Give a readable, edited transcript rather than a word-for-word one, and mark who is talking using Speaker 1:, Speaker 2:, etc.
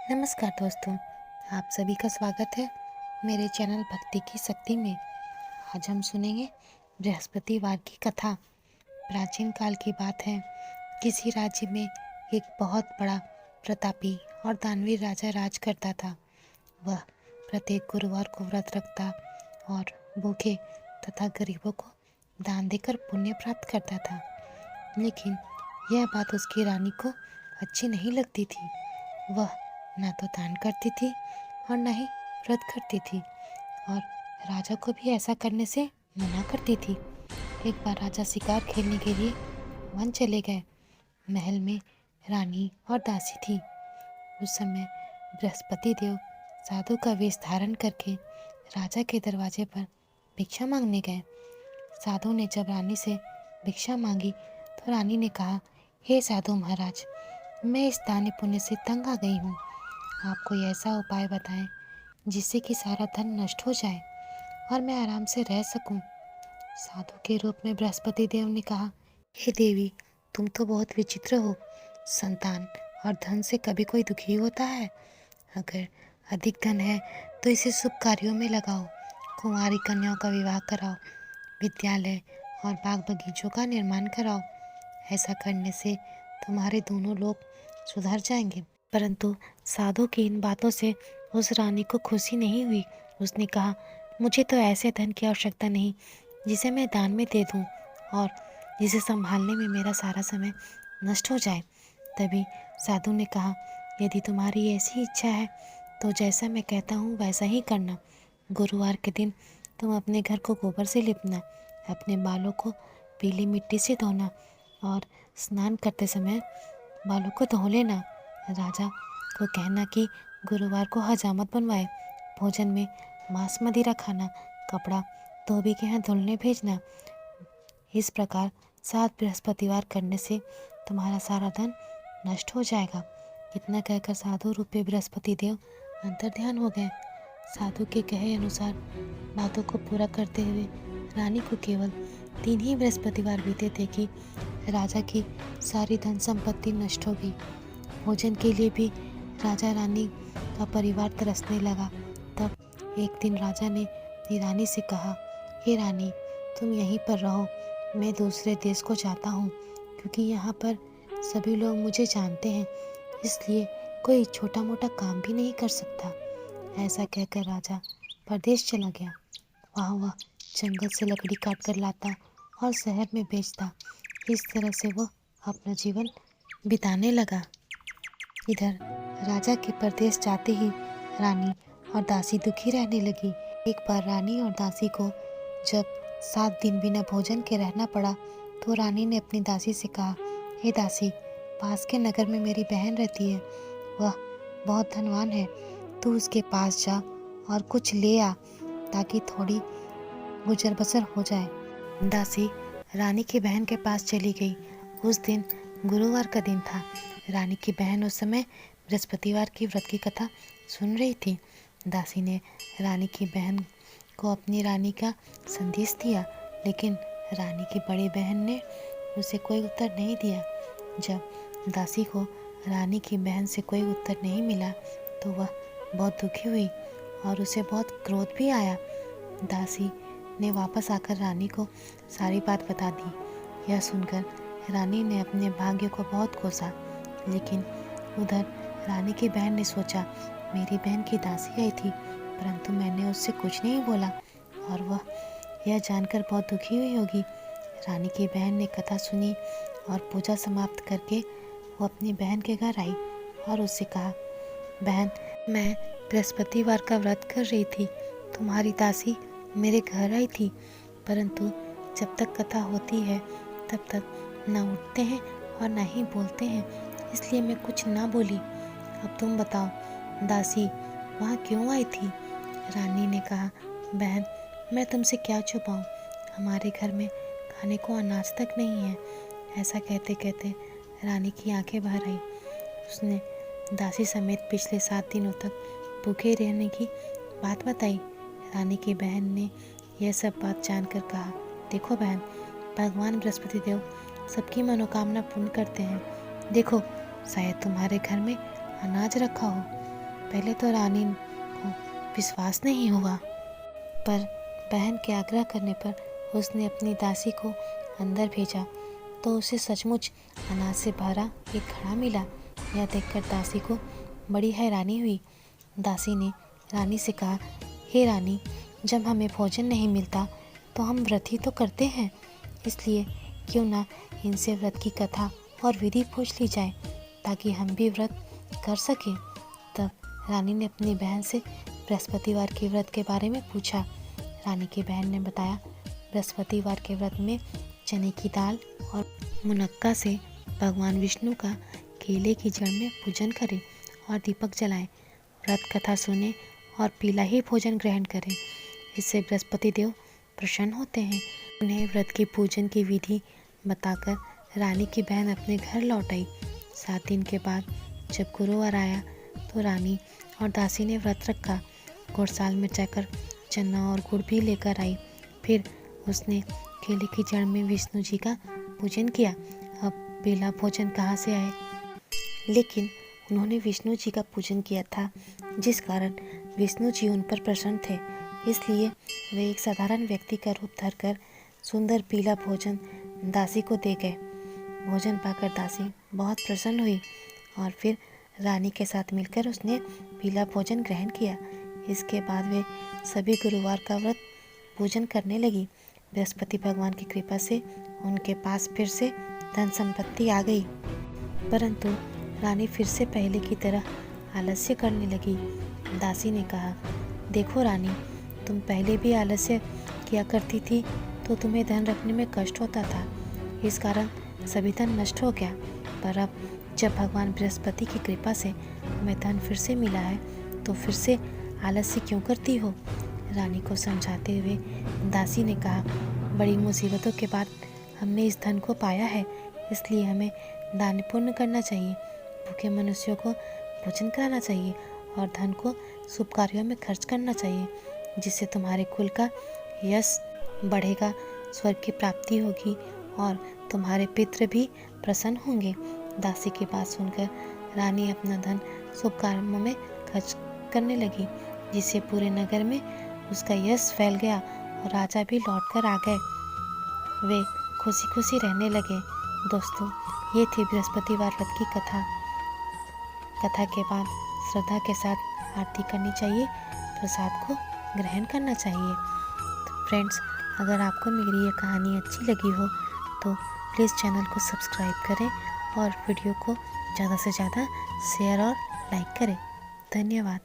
Speaker 1: नमस्कार दोस्तों, आप सभी का स्वागत है मेरे चैनल भक्ति की शक्ति में। आज हम सुनेंगे बृहस्पतिवार की कथा। प्राचीन काल की बात है। किसी राज्य में एक बहुत बड़ा प्रतापी और दानवीर राजा राज करता था। वह प्रत्येक गुरुवार को व्रत रखता और भूखे तथा गरीबों को दान देकर पुण्य प्राप्त करता था। लेकिन यह बात उसकी रानी को अच्छी नहीं लगती थी। वह न तो दान करती थी और न ही व्रत करती थी, और राजा को भी ऐसा करने से मना करती थी। एक बार राजा शिकार खेलने के लिए वन चले गए। महल में रानी और दासी थी। उस समय बृहस्पति देव साधु का वेश धारण करके राजा के दरवाजे पर भिक्षा मांगने गए। साधु ने जब रानी से भिक्षा मांगी तो रानी ने कहा, हे साधु महाराज, मैं इस दान पुण्य से तंग आ गई हूँ। आप कोई ऐसा उपाय बताएं जिससे कि सारा धन नष्ट हो जाए और मैं आराम से रह सकूं। साधु के रूप में बृहस्पति देव ने कहा, हे देवी, तुम तो बहुत विचित्र हो। संतान और धन से कभी कोई दुखी होता है? अगर अधिक धन है तो इसे शुभ कार्यों में लगाओ, कुंवारी कन्याओं का विवाह कराओ, विद्यालय और बाग बगीचों का निर्माण कराओ। ऐसा करने से तुम्हारे दोनों लोग सुधर जाएंगे। परंतु साधु की इन बातों से उस रानी को खुशी नहीं हुई। उसने कहा, मुझे तो ऐसे धन की आवश्यकता नहीं जिसे मैं दान में दे दूं और जिसे संभालने में मेरा सारा समय नष्ट हो जाए। तभी साधु ने कहा, यदि तुम्हारी ऐसी इच्छा है तो जैसा मैं कहता हूँ वैसा ही करना। गुरुवार के दिन तुम अपने घर को गोबर से लिपना, अपने बालों को पीली मिट्टी से धोना और स्नान करते समय बालों को धो लेना। राजा को कहना कि गुरुवार को हजामत बनवाए, भोजन में मांस मदिरा खाना, कपड़ा धोबी के यहाँ धुलने भेजना। इस प्रकार 7 बृहस्पतिवार करने से तुम्हारा सारा धन नष्ट हो जाएगा। इतना कहकर साधु रूपी बृहस्पति देव अंतर्ध्यान हो गए। साधु के कहे अनुसार बातों को पूरा करते हुए रानी को केवल 3 ही बृहस्पतिवार बीते थे कि राजा की सारी धन संपत्ति नष्ट हो गई। भोजन के लिए भी राजा रानी का परिवार तरसने लगा। तब एक दिन राजा ने अपनी रानी से कहा, हे रानी, तुम यहीं पर रहो, मैं दूसरे देश को जाता हूँ, क्योंकि यहाँ पर सभी लोग मुझे जानते हैं, इसलिए कोई छोटा मोटा काम भी नहीं कर सकता। ऐसा कहकर राजा परदेश चला गया। वहाँ वह जंगल से लकड़ी काट कर लाता और शहर में बेचता। इस तरह से वह अपना जीवन बिताने लगा। इधर राजा के परदेश जाते ही रानी और दासी दुखी रहने लगी। एक बार रानी और दासी को जब 7 दिन बिना भोजन के रहना पड़ा तो रानी ने अपनी दासी से कहा, हे दासी, पास के नगर में मेरी बहन रहती है, वह बहुत धनवान है, तू उसके पास जा और कुछ ले आ ताकि थोड़ी गुजर बसर हो जाए। दासी रानी की बहन के पास चली गई। उस दिन गुरुवार का दिन था। रानी की बहन उस समय बृहस्पतिवार की व्रत की कथा सुन रही थी। दासी ने रानी की बहन को अपनी रानी का संदेश दिया, लेकिन रानी की बड़ी बहन ने उसे कोई उत्तर नहीं दिया। जब दासी को रानी की बहन से कोई उत्तर नहीं मिला तो वह बहुत दुखी हुई और उसे बहुत क्रोध भी आया। दासी ने वापस आकर रानी को सारी बात बता दी। यह सुनकर रानी ने अपने भाग्य को बहुत कोसा, लेकिन उधर रानी की बहन ने सोचा, मेरी बहन की दासी आई थी, परंतु मैंने उससे कुछ नहीं बोला और वह यह जानकर बहुत दुखी हुई होगी। रानी की बहन ने कथा सुनी और पूजा समाप्त करके वो अपनी बहन के घर आई और उससे कहा, बहन, मैं बृहस्पतिवार का व्रत कर रही थी, तुम्हारी दासी मेरे घर आई थी, परंतु जब तक कथा होती है तब तक ना उठते हैं और ना ही बोलते हैं, इसलिए मैं कुछ ना बोली। अब तुम बताओ, दासी वहाँ क्यों आई थी? रानी ने कहा, बहन, मैं तुमसे क्या छुपाऊँ, हमारे घर में खाने को अनाज तक नहीं है। ऐसा कहते कहते रानी की आंखें भर आई। उसने दासी समेत पिछले 7 दिनों तक भूखे रहने की बात बताई। रानी की बहन ने यह सब बात जानकर कहा, देखो बहन, भगवान बृहस्पति देव सबकी मनोकामना पूर्ण करते हैं। देखो, शायद तुम्हारे घर में अनाज रखा हो। पहले तो रानी को विश्वास नहीं हुआ, पर बहन के आग्रह करने पर उसने अपनी दासी को अंदर भेजा तो उसे सचमुच अनाज से भरा एक घड़ा मिला। यह देखकर दासी को बड़ी हैरानी हुई। दासी ने रानी से कहा, हे रानी, जब हमें भोजन नहीं मिलता तो हम व्रत ही तो करते हैं, इसलिए क्यों ना इनसे व्रत की कथा और विधि पूछ ली जाए ताकि हम भी व्रत कर सकें। तब रानी ने अपनी बहन से बृहस्पतिवार के व्रत के बारे में पूछा। रानी की बहन ने बताया, बृहस्पतिवार के व्रत में चने की दाल और मुनक्का से भगवान विष्णु का केले की जड़ में पूजन करें और दीपक जलाएं, व्रत कथा सुने और पीला ही भोजन ग्रहण करें। इससे बृहस्पति देव प्रसन्न होते हैं। उन्हें व्रत की पूजन की विधि बताकर रानी की बहन अपने घर लौट आई। 7 दिन के बाद जब गुरुवार आया तो रानी और दासी ने व्रत रखा। घुड़साल में जाकर चना और गुड़ भी लेकर आई। फिर उसने केले की जड़ में विष्णु जी का पूजन किया। अब पीला भोजन कहाँ से आए? लेकिन उन्होंने विष्णु जी का पूजन किया था, जिस कारण विष्णु जी उन पर प्रसन्न थे। इसलिए वे एक साधारण व्यक्ति का रूप धरकर सुंदर पीला भोजन दासी को दे गए। भोजन पाकर दासी बहुत प्रसन्न हुई और फिर रानी के साथ मिलकर उसने पीला भोजन ग्रहण किया। इसके बाद वे सभी गुरुवार का व्रत पूजन करने लगी। बृहस्पति भगवान की कृपा से उनके पास फिर से धन संपत्ति आ गई, परंतु रानी फिर से पहले की तरह आलस्य करने लगी। दासी ने कहा, देखो रानी, तुम पहले भी आलस्य किया करती थी तो तुम्हें धन रखने में कष्ट होता था, इस कारण सभी धन नष्ट हो गया। पर अब जब भगवान बृहस्पति की कृपा से तुम्हें धन फिर से मिला है तो फिर से आलस्य क्यों करती हो? रानी को समझाते हुए दासी ने कहा, बड़ी मुसीबतों के बाद हमने इस धन को पाया है, इसलिए हमें दान पुण्य करना चाहिए, भूखे मनुष्यों को भोजन कराना चाहिए और धन को शुभ कार्यों में खर्च करना चाहिए, जिससे तुम्हारे कुल का यश बढ़ेगा, स्वर्ग की प्राप्ति होगी और तुम्हारे पितृ भी प्रसन्न होंगे। दासी की बात सुनकर रानी अपना धन शुभ कार्यों में खर्च करने लगी, जिससे पूरे नगर में उसका यश फैल गया और राजा भी लौटकर आ गए। वे खुशी खुशी रहने लगे। दोस्तों, ये थी बृहस्पतिवार व्रत की कथा। कथा के बाद श्रद्धा के साथ आरती करनी चाहिए, प्रसाद को ग्रहण करना चाहिए। तो फ्रेंड्स, अगर आपको मेरी ये कहानी अच्छी लगी हो तो प्लीज़ चैनल को सब्सक्राइब करें और वीडियो को ज़्यादा से ज़्यादा शेयर और लाइक करें। धन्यवाद।